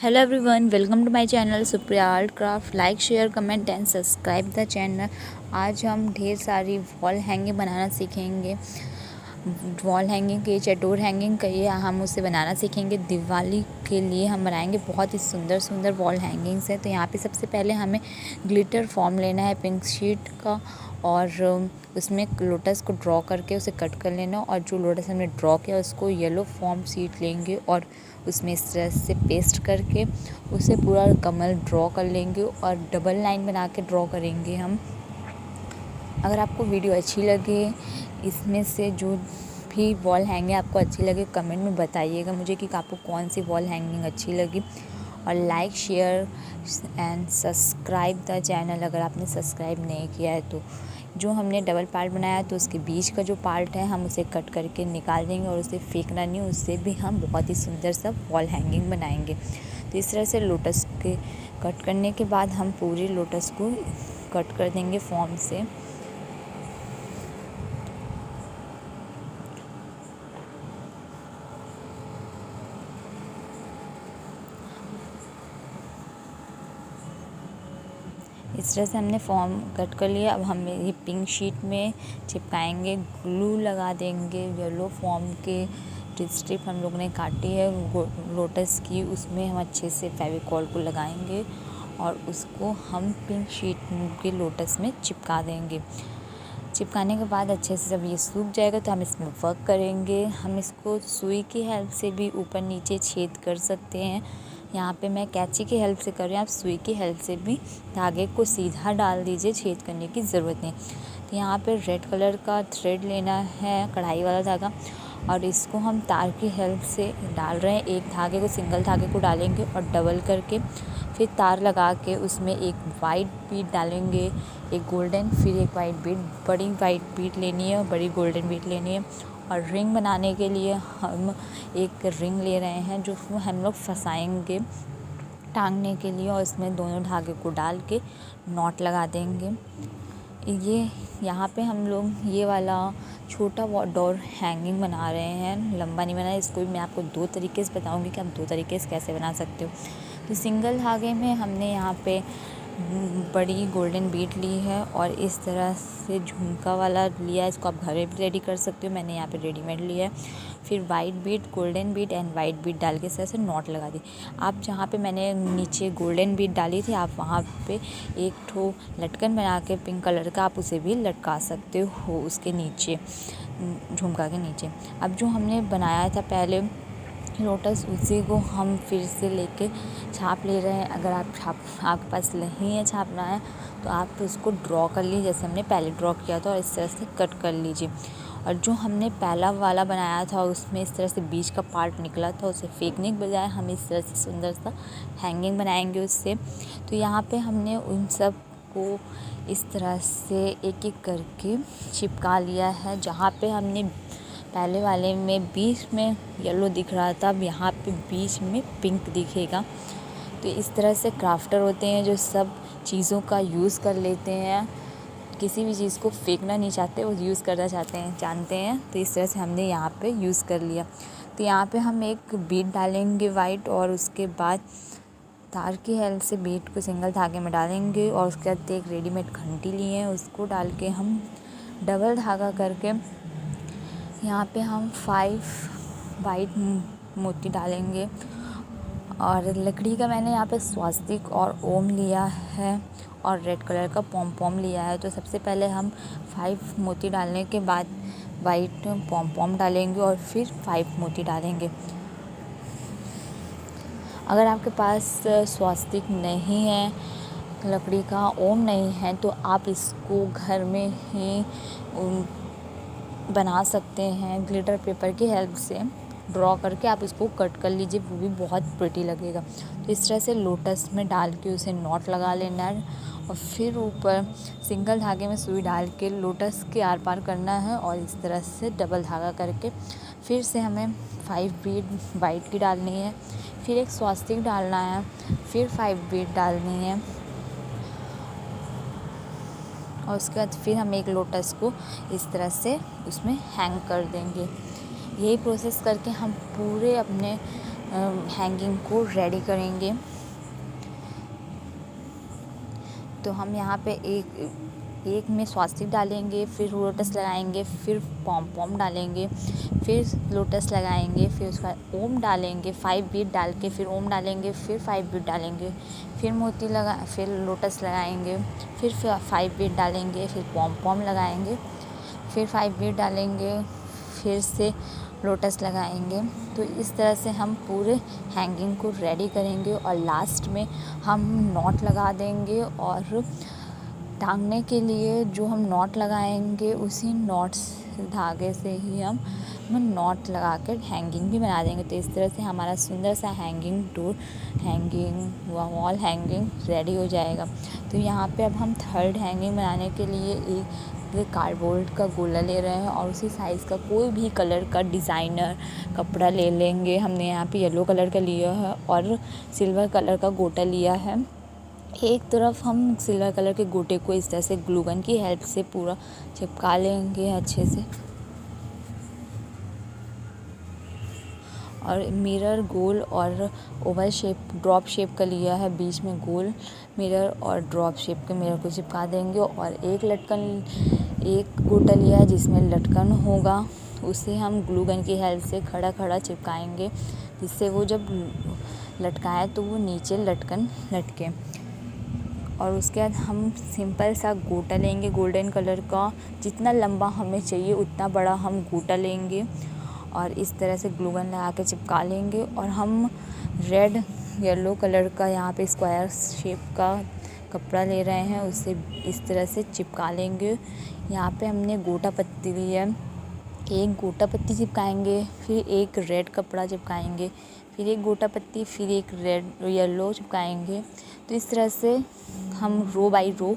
Hello everyone, welcome to my channel Supriya art craft. Like share comment and subscribe the channel. आज हम ढेर सारी wall hanging बनाना सीखेंगे। Wall hanging के चटोर hanging कहिए, हम उसे बनाना सीखेंगे। दिवाली के लिए हम बनाएंगे बहुत ही सुंदर सुंदर वॉल हैंगिंग्स है। तो यहाँ पे सबसे पहले हमें ग्लिटर फॉर्म लेना है पिंक शीट का, और उसमें लोटस को ड्रॉ करके उसे कट कर लेना। और जो लोटस हमने ड्रॉ किया उसको येलो फॉर्म शीट लेंगे और उसमें इस तरह से पेस्ट करके उसे पूरा कमल ड्रॉ कर लेंगे और डबल लाइन बना के ड्रॉ करेंगे हम। अगर आपको वीडियो अच्छी लगे, इसमें से जो भी वॉल हैंगिंग आपको अच्छी लगे कमेंट में बताइएगा मुझे कि आपको कौन सी वॉल हैंगिंग अच्छी लगी। और like share and subscribe the channel अगर आपने सब्सक्राइब नहीं किया है तो। जो हमने डबल पार्ट बनाया तो उसके बीच का जो पार्ट है हम उसे कट करके निकाल देंगे और उसे फेंकना नहीं, उससे भी हम बहुत ही सुंदर सा वॉल हैंगिंग बनाएंगे। तो इस तरह से लोटस के कट करने के बाद हम पूरी लोटस को कट कर देंगे फॉर्म से। इस तरह से हमने फॉर्म कट कर लिया। अब हम ये पिंक शीट में चिपकाएंगे, ग्लू लगा देंगे। येलो फॉर्म के स्ट्रिप हम लोग ने काटी है लोटस की, उसमें हम अच्छे से फेविकॉल को लगाएंगे और उसको हम पिंक शीट के लोटस में चिपका देंगे। चिपकाने के बाद अच्छे से जब ये सूख जाएगा तो हम इसमें वर्क करेंगे। हम इसको सुई की हेल्प से भी ऊपर नीचे छेद कर सकते हैं। यहाँ पे मैं कैंची की हेल्प से कर रही हूँ, आप सुई की हेल्प से भी धागे को सीधा डाल दीजिए, छेद करने की ज़रूरत नहीं। तो यहाँ पे रेड कलर का थ्रेड लेना है, कढ़ाई वाला धागा, और इसको हम तार की हेल्प से डाल रहे हैं। एक धागे को सिंगल धागे को डालेंगे और डबल करके फिर तार लगा के उसमें एक वाइट बीड डालेंगे, एक गोल्डन, फिर एक वाइट बीड। बड़ी वाइट बीड लेनी है और बड़ी गोल्डन बीड लेनी है। और रिंग बनाने के लिए हम एक रिंग ले रहे हैं जो हम लोग फंसाएंगे टांगने के लिए, और इसमें दोनों धागे को डाल के नॉट लगा देंगे। ये यहाँ पे हम लोग ये वाला छोटा डोर हैंगिंग बना रहे हैं, लंबा नहीं बनाया। इसको भी मैं आपको दो तरीके से बताऊंगी कि आप दो तरीके से कैसे बना सकते हो। तो सिंगल धागे में हमने यहाँ पे बड़ी गोल्डन बीड ली है और इस तरह से झुमका वाला लिया है। इसको आप घर में भी रेडी कर सकते हो, मैंने यहाँ पे रेडीमेड लिया है। फिर white Beed, golden Beed and white Beed डाल के इस तरह से नॉट लगा दी। आप जहाँ पे मैंने नीचे गोल्डन बीड डाली थी, आप वहाँ पे एक ठो लटकन बना के पिंक कलर का आप उसे भी लटका सकते हो उसके नीचे, झुमका के नीचे। अब जो हमने बनाया था पहले लोटस, उसी को हम फिर से लेके छाप ले रहे हैं। अगर आपके पास नहीं है छापना है तो आप उसको ड्रॉ कर लीजिए जैसे हमने पहले ड्रॉ किया था, और इस तरह से कट कर लीजिए। और जो हमने पहला वाला बनाया था उसमें इस तरह से बीच का पार्ट निकला था, उसे फेंकने के बजाय हम इस तरह से सुंदर सा हैंगिंग बनाएंगे उससे। तो यहाँ पे हमने उन सब को इस तरह से एक एक करके चिपका लिया है। जहाँ पे हमने पहले वाले में बीच में येलो दिख रहा था, अब यहाँ पे बीच में पिंक दिखेगा। तो इस तरह से क्राफ्टर होते हैं जो सब चीज़ों का यूज़ कर लेते हैं, किसी भी चीज़ को फेंकना नहीं चाहते, वो यूज़ करना जानते हैं। तो इस तरह से हमने यहाँ पे यूज़ कर लिया। तो यहाँ पे हम एक बीड डालेंगे वाइट, और उसके बाद तार की हेल्प से बीड को सिंगल धागे में डालेंगे, और उसके बाद एक रेडीमेड घंटी लिए हैं उसको डाल के हम डबल धागा करके यहाँ पे हम 5 वाइट मोती डालेंगे। और लकड़ी का मैंने यहाँ पे स्वास्तिक और ओम लिया है और रेड कलर का पॉम पॉम लिया है। तो सबसे पहले हम 5 मोती डालने के बाद वाइट पॉम पॉम डालेंगे और फिर 5 मोती डालेंगे। अगर आपके पास स्वास्तिक नहीं है, लकड़ी का ओम नहीं है, तो आप इसको घर में ही बना सकते हैं। ग्लिटर पेपर की हेल्प से ड्रॉ करके आप इसको कट कर लीजिए, वो भी बहुत प्रिटी लगेगा। तो इस तरह से लोटस में डाल के उसे नॉट लगा लेना है, और फिर ऊपर सिंगल धागे में सुई डाल के लोटस के आर पार करना है, और इस तरह से डबल धागा करके फिर से हमें 5 बीड वाइट की डालनी है, फिर एक स्वास्तिक डालना है, फिर 5 बीड डालनी है, और उसके बाद फिर हम एक लोटस को इस तरह से उसमें हैंग कर देंगे। यही प्रोसेस करके हम पूरे अपने हैंगिंग को रेडी करेंगे। तो हम यहाँ पे एक में स्वास्तिक डालेंगे, फिर लोटस लगाएंगे, फिर पॉम पॉम डालेंगे, फिर लोटस लगाएंगे, फिर उसका ओम डालेंगे, 5 बीट डाल के फिर ओम डालेंगे, फिर 5 बीट डालेंगे, फिर मोती फिर लोटस लगाएंगे, फिर 5 बीट डालेंगे, फिर पॉम पॉम लगाएंगे, फिर 5 बीट डालेंगे, फिर से लोटस लगाएंगे। तो इस तरह से हम पूरे हैंगिंग को रेडी करेंगे और लास्ट में हम नॉट लगा देंगे। और टांगने के लिए जो हम नॉट लगाएंगे उसी नॉट्स धागे से ही हम नॉट लगा कर हैंगिंग भी बना देंगे। तो इस तरह से हमारा सुंदर सा वॉल हैंगिंग रेडी हो जाएगा। तो यहाँ पे अब हम थर्ड हैंगिंग बनाने के लिए एक कार्डबोर्ड का गोला ले रहे हैं और उसी साइज़ का कोई भी कलर का डिज़ाइनर कपड़ा ले लेंगे। हमने यहाँ पे येलो कलर का लिया है और सिल्वर कलर का गोटा लिया है। एक तरफ हम सिल्वर कलर के गोटे को इस तरह से ग्लू गन की हेल्प से पूरा चिपका लेंगे अच्छे से। और मिरर गोल और ओवल शेप ड्रॉप शेप का लिया है, बीच में गोल मिरर और ड्रॉप शेप के मिरर को चिपका देंगे। और एक गोटा लिया है जिसमें लटकन होगा, उसे हम ग्लू गन की हेल्प से खड़ा चिपकाएंगे, जिससे वो जब लटकाए तो वो नीचे लटकन लटके। और उसके बाद हम सिंपल सा गोटा लेंगे गोल्डन कलर का, जितना लंबा हमें चाहिए उतना बड़ा हम गोटा लेंगे और इस तरह से ग्लू गन लगा के चिपका लेंगे। और हम रेड येलो कलर का यहाँ पे स्क्वायर शेप का कपड़ा ले रहे हैं, उसे इस तरह से चिपका लेंगे। यहाँ पे हमने गोटा पत्ती ली है, एक गोटा पत्ती चिपकाएंगे, फिर एक रेड कपड़ा चिपकाएंगे, फिर एक गोटा पत्ती, फिर एक रेड येलो चिपकाएंगे। तो इस तरह से हम रो बाय रो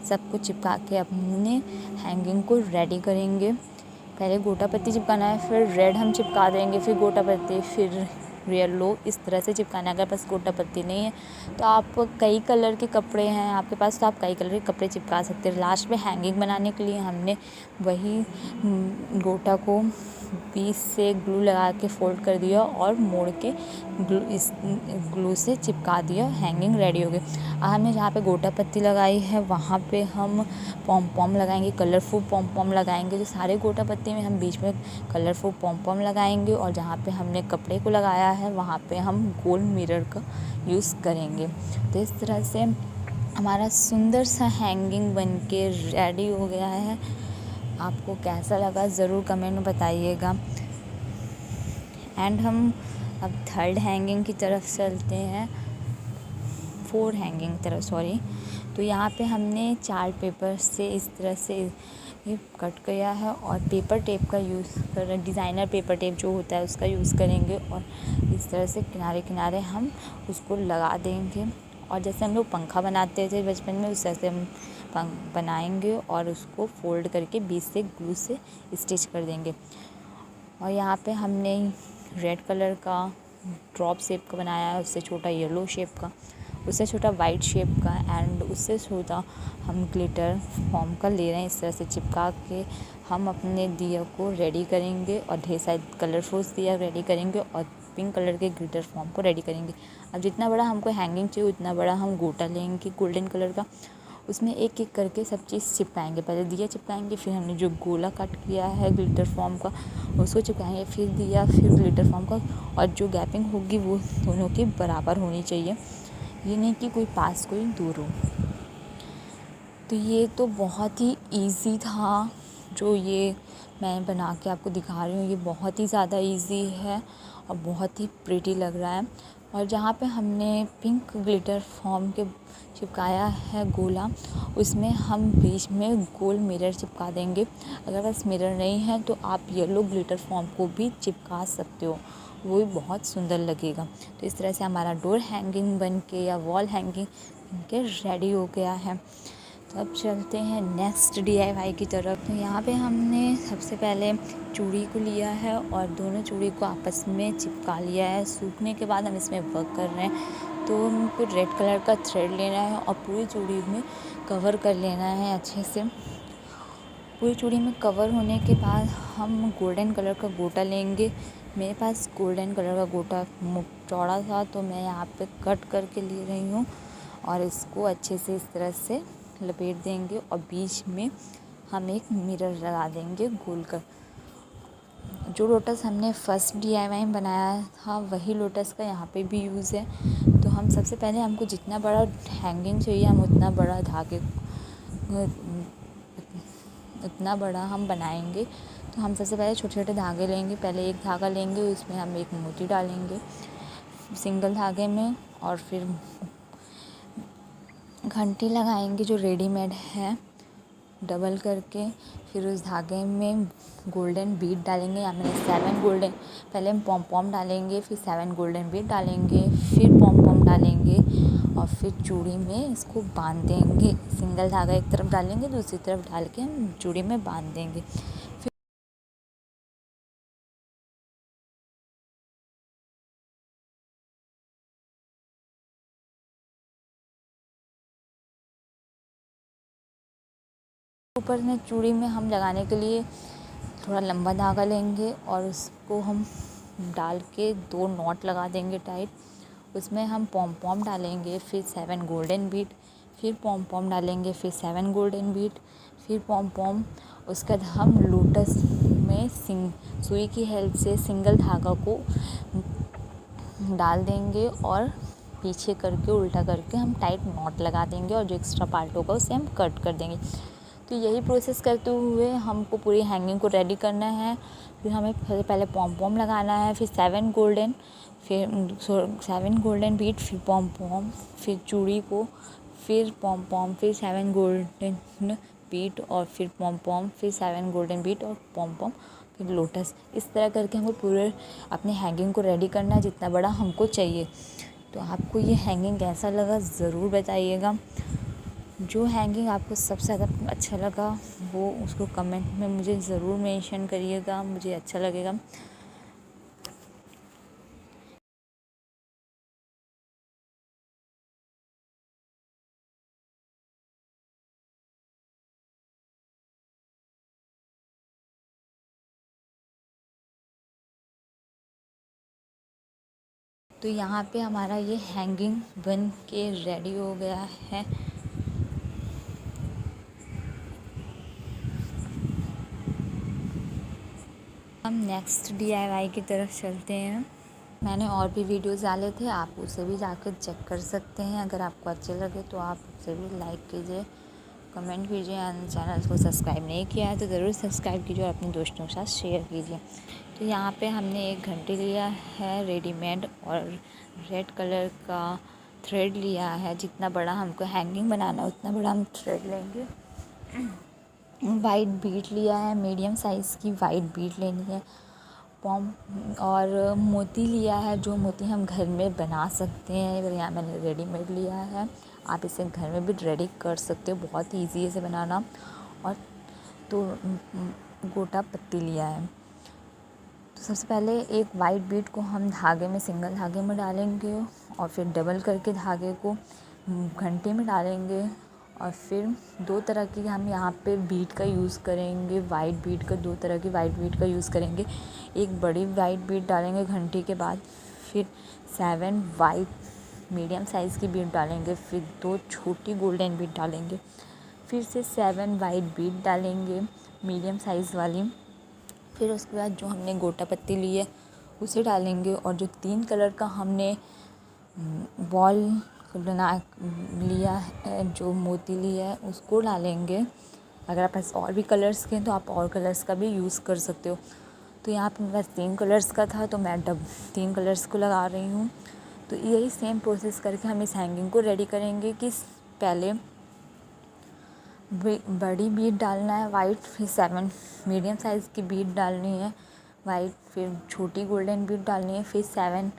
सबको चिपका के अपने हैंगिंग को रेडी करेंगे। पहले गोटा पत्ती चिपकाना है, फिर रेड हम चिपका देंगे, फिर गोटा पत्ती, फिर येलो, इस तरह से चिपकाना है। अगर बस गोटा पत्ती नहीं है तो आप कई कलर के कपड़े हैं आपके पास तो आप कई कलर के कपड़े चिपका सकते हैं। लास्ट में हैंगिंग बनाने के लिए हमने वही गोटा को बीच से ग्लू लगा के फोल्ड कर दिया और मोड़ के ग्लू से चिपका दिया, हैंगिंग रेडी हो गई। हमने जहाँ पे गोटा पत्ती लगाई है वहाँ पे हम पॉम पॉम लगाएंगे, कलरफुल पॉम पॉम लगाएंगे। जो सारे गोटा पत्ती में हम बीच में कलरफुल पॉम पॉम लगाएंगे और जहाँ पे हमने कपड़े को लगाया है वहाँ पे हम गोल मिरर का यूज़ करेंगे। तो इस तरह से हमारा सुंदर सा हैंगिंग बन के रेडी हो गया है। आपको कैसा लगा ज़रूर कमेंट में बताइएगा। एंड हम अब थर्ड हैंगिंग की तरफ चलते हैं, फोर्थ हैंगिंग की तरफ सॉरी। तो यहाँ पे हमने चार्ट पेपर से इस तरह से ये कट किया है और पेपर टेप का यूज़ कर रहे हैं, डिज़ाइनर पेपर टेप जो होता है उसका यूज़ करेंगे और इस तरह से किनारे किनारे हम उसको लगा देंगे। और जैसे हम लोग पंखा बनाते थे बचपन में उस तरह से हम बनाएंगे और उसको फोल्ड करके बीच से ग्लू से स्टिच कर देंगे। और यहाँ पे हमने रेड कलर का ड्रॉप शेप का बनाया है, उससे छोटा येलो शेप का, उससे छोटा वाइट शेप का एंड उससे छोटा हम ग्लिटर फॉर्म का ले रहे हैं। इस तरह से चिपका के हम अपने दिया को रेडी करेंगे और ढेर सारे कलरफुल दिया रेडी करेंगे और पिंक कलर के ग्लिटर फॉर्म को रेडी करेंगे। अब जितना बड़ा हमको हैंगिंग चाहिए उतना बड़ा हम गोटा लेंगे गोल्डन कलर का, उसमें एक एक करके सब चीज़ चिपकाएंगे। पहले दिया चिपकाएंगे, फिर हमने जो गोला कट किया है ग्लिटर फॉर्म का उसको चिपकाएंगे, फिर दिया, फिर ग्लिटर फॉर्म का। और जो गैपिंग होगी वो दोनों की बराबर होनी चाहिए, ये नहीं कि कोई पास कोई दूर हो। तो ये तो बहुत ही इजी था जो ये मैं बना के आपको दिखा रही हूँ, ये बहुत ही ज़्यादा इजी है और बहुत ही प्रिटी लग रहा है। और जहाँ पे हमने पिंक ग्लिटर फॉर्म के चिपकाया है गोला, उसमें हम बीच में गोल मिरर चिपका देंगे। अगर बस मिरर नहीं है तो आप येलो ग्लिटर फॉर्म को भी चिपका सकते हो, वो भी बहुत सुंदर लगेगा। तो इस तरह से हमारा डोर हैंगिंग बन के या वॉल हैंगिंग बन के रेडी हो गया है। तो अब चलते हैं नेक्स्ट DIY की तरफ। तो यहाँ पे हमने सबसे पहले चूड़ी को लिया है और दोनों चूड़ी को आपस में चिपका लिया है। सूखने के बाद हम इसमें वर्क कर रहे हैं। तो हमको रेड कलर का थ्रेड लेना है और पूरी चूड़ी में कवर कर लेना है अच्छे से। पूरी चूड़ी में कवर होने के बाद हम गोल्डन कलर का गोटा लेंगे, मेरे पास गोल्डन कलर का गोटा चौड़ा था, तो मैं यहाँ पे कट करके ले रही हूँ और इसको अच्छे से इस तरह से लपेट देंगे और बीच में हम एक मिरर लगा देंगे गोल कर। जो लोटस हमने फर्स्ट DIY में बनाया था वही लोटस का यहाँ पे भी यूज़ है। तो हम सबसे पहले हमको जितना बड़ा हैंगिंग चाहिए हम उतना बड़ा हम बनाएंगे। तो हम सबसे पहले छोटे छोटे धागे लेंगे। पहले एक धागा लेंगे, उसमें हम एक मोती डालेंगे सिंगल धागे में, और फिर घंटी लगाएंगे जो रेडीमेड है डबल करके। फिर उस धागे में गोल्डन बीड डालेंगे। या मैंने 7 गोल्डन, पहले हम पॉम पॉम डालेंगे, फिर 7 गोल्डन बीड डालेंगे, फिर पॉम पॉम डालेंगे और फिर चूड़ी में इसको बांध देंगे। सिंगल धागा एक तरफ डालेंगे, दूसरी तरफ डाल के हम चूड़ी में बांध देंगे। ऊपर में चूड़ी में हम लगाने के लिए थोड़ा लंबा धागा लेंगे और उसको हम डाल के 2 नॉट लगा देंगे टाइट। उसमें हम पॉम पॉम डालेंगे, फिर 7 गोल्डन बीड, फिर पॉम पॉम डालेंगे, फिर 7 गोल्डन बीड, फिर पॉम पॉम। उसके बाद हम लोटस में सुई की हेल्प से सिंगल धागा को डाल देंगे और पीछे करके उल्टा करके हम टाइट नॉट लगा देंगे और जो एक्स्ट्रा पार्ट होगा उसे हम कट कर देंगे। तो यही प्रोसेस करते हुए हमको पूरी हैंगिंग को रेडी करना है। फिर हमें पहले पॉम पॉम लगाना है, फिर 7 गोल्डन, फिर 7 गोल्डन बीड, फिर पॉम पॉम, फिर चूड़ी को, फिर पॉम पॉम, फिर 7 गोल्डन बीड और फिर पॉम पॉम, फिर 7 गोल्डन बीड और पॉम पॉम, फिर लोटस। इस तरह करके हमको पूरे अपने हैंगिंग को रेडी करना है जितना बड़ा हमको चाहिए। तो आपको ये हैंगिंग कैसा लगा ज़रूर बताइएगा। जो हैंगिंग आपको सबसे ज़्यादा अच्छा लगा वो उसको कमेंट में मुझे ज़रूर मेंशन करिएगा, मुझे अच्छा लगेगा। तो यहाँ पे हमारा ये हैंगिंग बन के रेडी हो गया है। हम नेक्स्ट DIY की तरफ चलते हैं। मैंने और भी वीडियोस डाले थे, आप उसे भी जाकर चेक कर सकते हैं। अगर आपको अच्छे लगे तो आप उसे भी लाइक कीजिए, कमेंट कीजिए एंड चैनल को सब्सक्राइब नहीं किया है तो ज़रूर सब्सक्राइब कीजिए और अपने दोस्तों के साथ शेयर कीजिए। तो यहाँ पे हमने एक घंटी लिया है रेडीमेड और रेड कलर का थ्रेड लिया है। जितना बड़ा हमको हैंगिंग बनाना है उतना बड़ा हम थ्रेड लेंगे। वाइट बीट लिया है, मीडियम साइज़ की वाइट बीट लेनी है। पॉम और मोती लिया है, जो मोती हम घर में बना सकते हैं। यहाँ मैंने रेडीमेड लिया है, आप इसे घर में भी रेडी कर सकते हो, बहुत ईजी है इसे बनाना। और तो गोटा पत्ती लिया है। तो सबसे पहले एक वाइट बीट को हम धागे में सिंगल धागे में डालेंगे और फिर डबल करके धागे को घंटे में डालेंगे और फिर 2 तरह की हम यहाँ पे बीट का यूज़ करेंगे। वाइट बीट का 2 तरह की वाइट बीट का यूज़ करेंगे। एक बड़ी वाइट बीट डालेंगे घंटे के बाद, फिर 7 वाइट मीडियम साइज़ की बीट डालेंगे, फिर 2 छोटी गोल्डन बीट डालेंगे, फिर से 7 वाइट बीट डालेंगे मीडियम साइज़ वाली। फिर उसके बाद जो हमने गोटा पत्ती ली है उसे डालेंगे और जो 3 कलर का हमने बॉल बना लिया है, जो मोती लिया है उसको डालेंगे। अगर आप पास और भी कलर्स के हैं तो आप और कलर्स का भी यूज़ कर सकते हो। तो यहाँ पे मेरे पास 3 कलर्स का था तो मैं 3 कलर्स को लगा रही हूँ। तो यही सेम प्रोसेस करके हम इस हैंगिंग को रेडी करेंगे कि पहले बड़ी बीट डालना है वाइट, फिर 7 मीडियम साइज़ की बीट डालनी है वाइट, फिर छोटी गोल्डन बीट डालनी है, फिर 7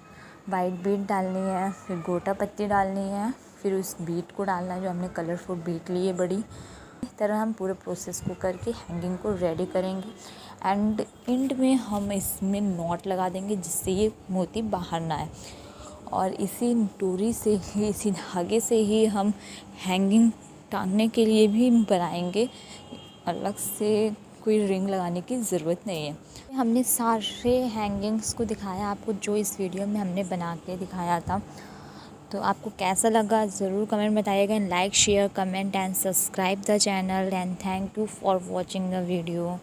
वाइट बीट डालनी है, फिर गोटा पत्ती डालनी है, फिर उस बीट को डालना है जो हमने कलरफुल बीट ली है बड़ी। इस तरह हम पूरे प्रोसेस को करके हैंगिंग को रेडी करेंगे एंड एंड में हम इसमें नॉट लगा देंगे जिससे ये मोती बाहर ना आए। और इसी डोरी से ही, इसी धागे से ही हम हैंगिंग टांगने के लिए भी बनाएंगे। अलग से कोई रिंग लगाने की ज़रूरत नहीं है। हमने सारे हैंगिंग्स को दिखाया आपको, जो इस वीडियो में हमने बना के दिखाया था। तो आपको कैसा लगा ज़रूर कमेंट बताइएगा। Like share comment and subscribe the channel and thank you for watching the video.